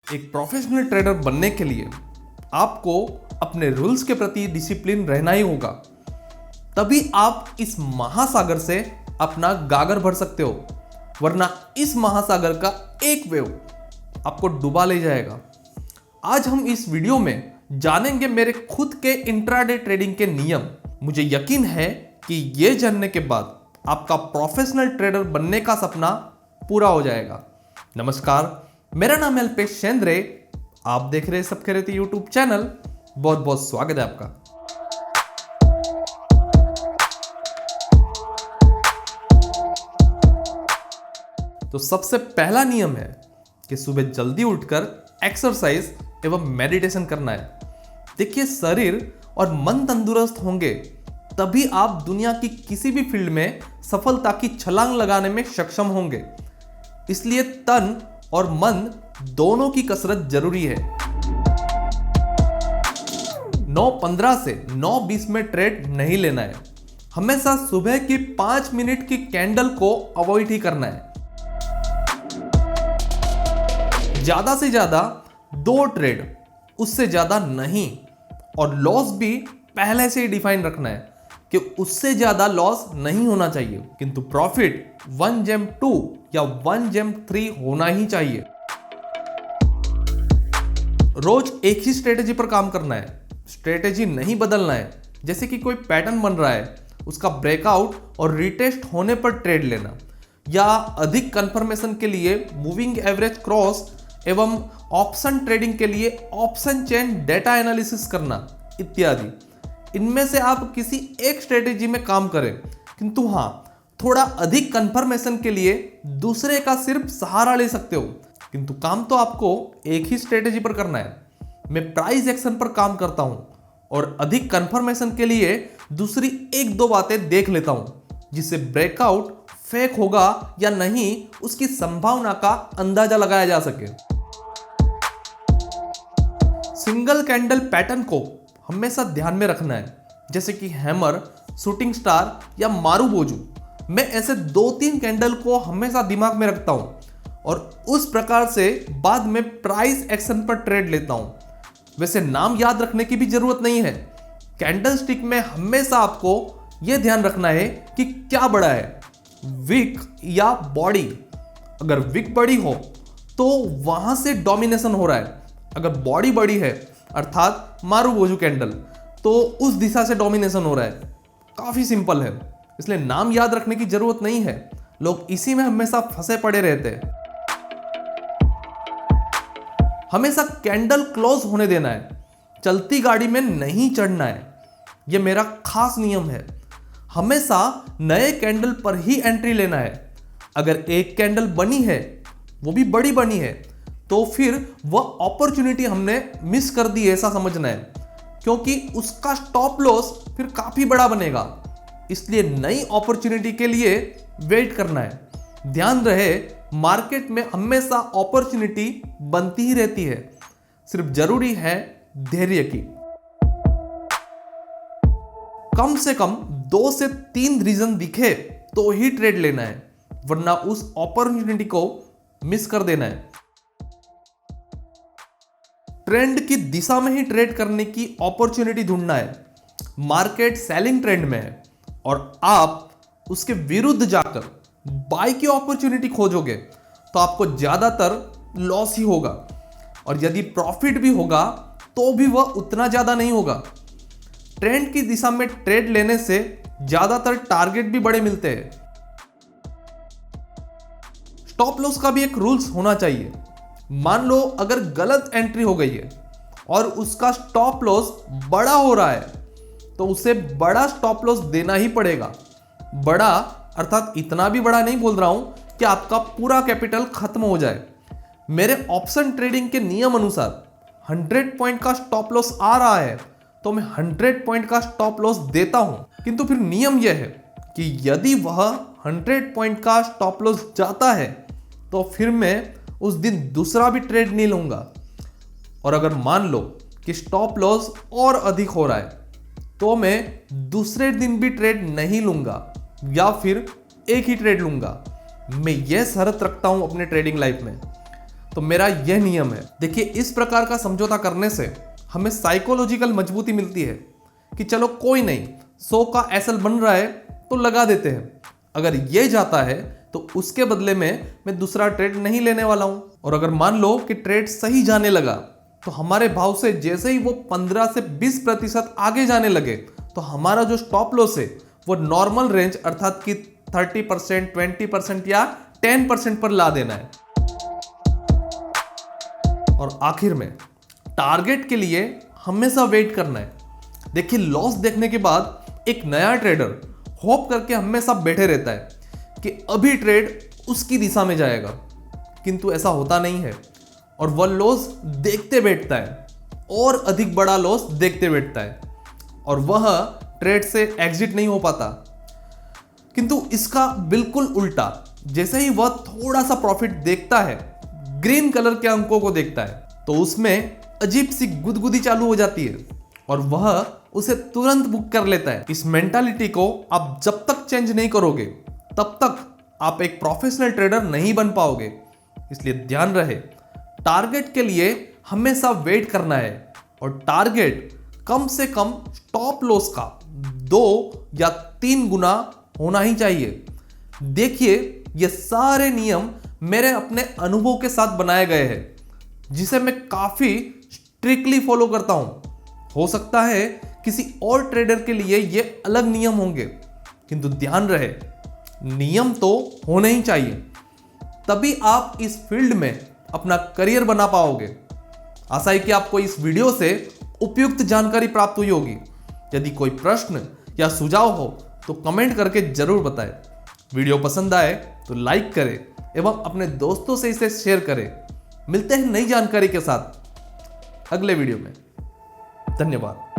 एक professional trader बनने के लिए आपको अपने रूल्स के प्रति डिसिप्लिन रहना ही होगा। तभी आप इस महासागर से अपना गागर भर सकते हो, वरना इस महासागर का एक वेव आपको डुबा ले जाएगा। आज हम इस वीडियो में जानेंगे मेरे खुद के इंट्राडे ट्रेडिंग के नियम। मुझे यकीन है कि यह जानने के बाद आपका प्रोफेशनल ट्रेडर बनने का सपना पूरा हो जाएगा। नमस्कार, मेरा नाम है अल्पेश शेंद्रे। आप देख रहे हैं सब खैरियत यूट्यूब चैनल। बहुत बहुत स्वागत है आपका। तो सबसे पहला नियम है कि सुबह जल्दी उठकर एक्सरसाइज एवं मेडिटेशन करना है। देखिए, शरीर और मन तंदुरुस्त होंगे तभी आप दुनिया की किसी भी फील्ड में सफलता की छलांग लगाने में सक्षम होंगे। इसलिए तन और मन दोनों की कसरत जरूरी है। 9:15 से 9:20 में ट्रेड नहीं लेना है। हमेशा सुबह की 5 मिनट की कैंडल को अवॉइड ही करना है। ज्यादा से ज्यादा 2 ट्रेड, उससे ज्यादा नहीं। और लॉस भी पहले से ही डिफाइन रखना है कि उससे ज्यादा लॉस नहीं होना चाहिए, किंतु प्रॉफिट 1 जेम 2 या 1 जेम 3 होना ही चाहिए। रोज एक ही स्ट्रेटेजी पर काम करना है, स्ट्रेटेजी नहीं बदलना है। जैसे कि कोई पैटर्न बन रहा है, उसका ब्रेकआउट और रिटेस्ट होने पर ट्रेड लेना, या अधिक कंफर्मेशन के लिए मूविंग एवरेज क्रॉस एवं ऑप्शन ट्रेडिंग के लिए ऑप्शन चेन डेटा एनालिसिस करना इत्यादि। इनमें से आप किसी एक स्ट्रेटेजी में काम करें, किंतु हाँ, थोड़ा अधिक कंफर्मेशन के लिए दूसरे का सिर्फ सहारा ले सकते हो, किंतु काम तो आपको एक ही स्ट्रेटेजी पर करना है। मैं प्राइस एक्शन पर काम करता हूं और अधिक कंफर्मेशन के लिए दूसरी 1-2 बातें देख लेता हूं, जिससे ब्रेकआउट फेक होगा या नहीं उसकी संभावना का अंदाजा लगाया जा सके। सिंगल कैंडल पैटर्न को हमेशा ध्यान में रखना है, जैसे कि हैमर, शूटिंग स्टार या मारूबोजू। मैं ऐसे 2-3 कैंडल को हमेशा दिमाग में रखता हूं और उस प्रकार से बाद में प्राइस एक्शन पर ट्रेड लेता हूं। वैसे नाम याद रखने की भी जरूरत नहीं है। कैंडल स्टिक में हमेशा आपको यह ध्यान रखना है कि क्या बड़ा है, विक या बॉडी। अगर विक बड़ी हो तो वहां से डोमिनेशन हो रहा है। अगर बॉडी बड़ी है अर्थात मारूबोजू कैंडल, तो उस दिशा से डोमिनेशन हो रहा है। काफी सिंपल है, इसलिए नाम याद रखने की जरूरत नहीं है। लोग इसी में हमेशा फंसे पड़े रहते हैं। हमेशा कैंडल क्लोज होने देना है, चलती गाड़ी में नहीं चढ़ना है। यह मेरा खास नियम है। हमेशा नए कैंडल पर ही एंट्री लेना है। अगर एक कैंडल बनी है, वो भी बड़ी बनी है, तो फिर वह अपॉर्चुनिटी हमने मिस कर दी ऐसा समझना है, क्योंकि उसका स्टॉप लॉस फिर काफी बड़ा बनेगा। इसलिए नई अपॉर्चुनिटी के लिए वेट करना है। ध्यान रहे, मार्केट में हमेशा अपॉर्चुनिटी बनती ही रहती है, सिर्फ जरूरी है धैर्य की। कम से कम 2 से 3 रीजन दिखे तो ही ट्रेड लेना है, वरना उस अपॉर्चुनिटी को मिस कर देना है। ट्रेंड की दिशा में ही ट्रेड करने की अपॉर्चुनिटी ढूंढना है। मार्केट सेलिंग ट्रेंड में है और आप उसके विरुद्ध जाकर बाय की अपॉर्चुनिटी खोजोगे तो आपको ज्यादातर लॉस ही होगा, और यदि प्रॉफिट भी होगा तो भी वह उतना ज्यादा नहीं होगा। ट्रेंड की दिशा में ट्रेड लेने से ज्यादातर टारगेट भी बड़े मिलते हैं। स्टॉप लॉस का भी एक रूल्स होना चाहिए। मान लो अगर गलत एंट्री हो गई है और उसका स्टॉप लॉस बड़ा हो रहा है, तो उसे बड़ा स्टॉप लॉस देना ही पड़ेगा। बड़ा अर्थात इतना भी बड़ा नहीं बोल रहा हूं कि आपका पूरा कैपिटल खत्म हो जाए। मेरे ऑप्शन ट्रेडिंग के नियम अनुसार 100 पॉइंट का स्टॉप लॉस आ रहा है तो मैं 100 पॉइंट का स्टॉप लॉस देता हूं, किंतु फिर नियम यह है कि यदि वह 100 पॉइंट का स्टॉप लॉस जाता है तो फिर मैं उस दिन दूसरा भी ट्रेड नहीं लूंगा। और अगर मान लो कि स्टॉप लॉस और अधिक हो रहा है तो मैं दूसरे दिन भी ट्रेड नहीं लूंगा या फिर एक ही ट्रेड लूंगा। मैं यह शर्त रखता हूं अपने ट्रेडिंग लाइफ में। तो मेरा यह नियम है। देखिए, इस प्रकार का समझौता करने से हमें साइकोलॉजिकल मजबूती मिलती है कि चलो कोई नहीं, 100 का एसएल बन रहा है तो लगा देते हैं। अगर ये जाता है तो उसके बदले में मैं दूसरा ट्रेड नहीं लेने वाला हूं। और अगर मान लो कि ट्रेड सही जाने लगा तो हमारे भाव से जैसे ही वो 15 से 20% आगे जाने लगे तो हमारा जो स्टॉप लॉस है वो नॉर्मल रेंज अर्थात कि 30%, 20% या 10% पर ला देना है। और आखिर में टारगेट के लिए हमेशा वेट करना है। देखिए, लॉस देखने के बाद एक नया ट्रेडर होप करके हमेशा बैठे रहता है कि अभी ट्रेड उसकी दिशा में जाएगा, किंतु ऐसा होता नहीं है और वह लॉस देखते बैठता है और अधिक बड़ा लॉस देखते बैठता है और वह ट्रेड से एग्जिट नहीं हो पाता। किंतु इसका बिल्कुल उल्टा, जैसे ही वह थोड़ा सा प्रॉफिट देखता है, ग्रीन कलर के अंकों को देखता है, तो उसमें अजीब सी गुदगुदी चालू हो जाती है और वह उसे तुरंत बुक कर लेता है। इस मेंटालिटी को आप जब तक चेंज नहीं करोगे तब तक आप एक प्रोफेशनल ट्रेडर नहीं बन पाओगे। इसलिए ध्यान रहे, टारगेट के लिए हमेशा वेट करना है और टारगेट कम से कम स्टॉप लॉस का 2 या 3 गुना होना ही चाहिए। देखिए, ये सारे नियम मेरे अपने अनुभव के साथ बनाए गए हैं, जिसे मैं काफी स्ट्रिक्टली फॉलो करता हूं। हो सकता है किसी और ट्रेडर के लिए ये अलग नियम होंगे, किंतु ध्यान रहे, नियम तो होने ही चाहिए, तभी आप इस फील्ड में अपना करियर बना पाओगे। आशा है कि आपको इस वीडियो से उपयुक्त जानकारी प्राप्त हुई होगी। यदि कोई प्रश्न या सुझाव हो तो कमेंट करके जरूर बताएं। वीडियो पसंद आए तो लाइक करें एवं अपने दोस्तों से इसे शेयर करें। मिलते हैं नई जानकारी के साथ अगले वीडियो में। धन्यवाद।